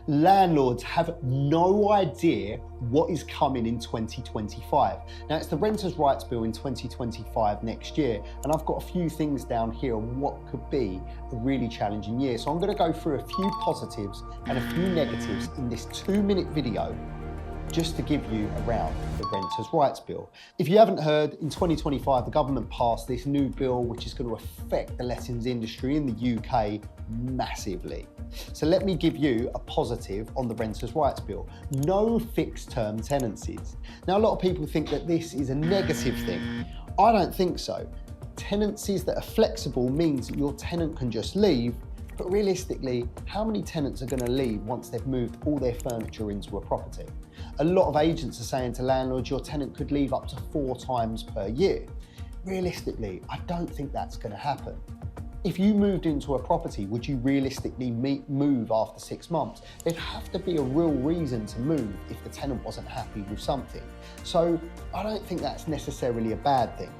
Landlords have no idea what is coming in 2025. Now, it's the Renters' Rights Bill in 2025 next year, and I've got a few things down here on what could be a really challenging year. So I'm going to go through a few positives and a few negatives in this 2-minute video just to give you around the Renters' Rights Bill. If you haven't heard, in 2025, the government passed this new bill which is going to affect the lettings industry in the UK massively. So let me give you a positive on the Renters' Rights Bill. No fixed term tenancies. Now, a lot of people think that this is a negative thing. I don't think so. Tenancies that are flexible means that your tenant can just leave. But realistically, how many tenants are going to leave once they've moved all their furniture into a property? A lot of agents are saying to landlords, your tenant could leave up to 4 times per year. Realistically, I don't think that's going to happen. If you moved into a property, would you realistically move after 6 months? There'd have to be a real reason to move if the tenant wasn't happy with something. So I don't think that's necessarily a bad thing.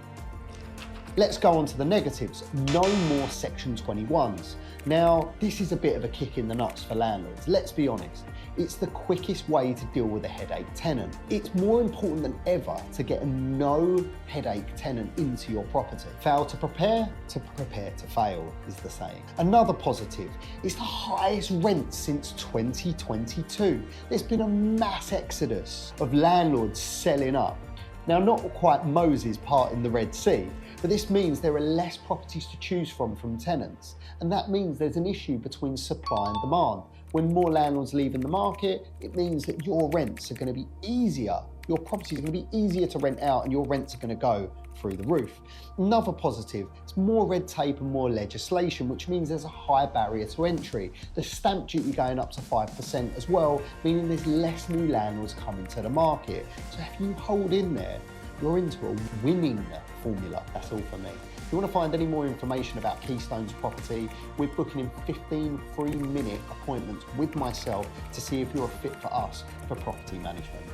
Let's go on to the negatives. No more Section 21s. Now, this is a bit of a kick in the nuts for landlords. Let's be honest. It's the quickest way to deal with a headache tenant. It's more important than ever to get a no headache tenant into your property. Fail to prepare to fail is the saying. Another positive is the highest rent since 2022. There's been a mass exodus of landlords selling up. Now, not quite Moses parting the Red Sea, but this means there are less properties to choose from tenants. And that means there's an issue between supply and demand. When more landlords leave in the market, it means that your rents are going to be easier. Your properties are going to be easier to rent out and your rents are going to go through the roof. Another positive, it's more red tape and more legislation, which means there's a high barrier to entry. The stamp duty going up to 5% as well, meaning there's less new landlords coming to the market. So if you hold in there, you're into a winning formula. That's all for me. If you want to find any more information about Keystones Property, we're booking in 15 3-minute appointments with myself to see if you're a fit for us for property management.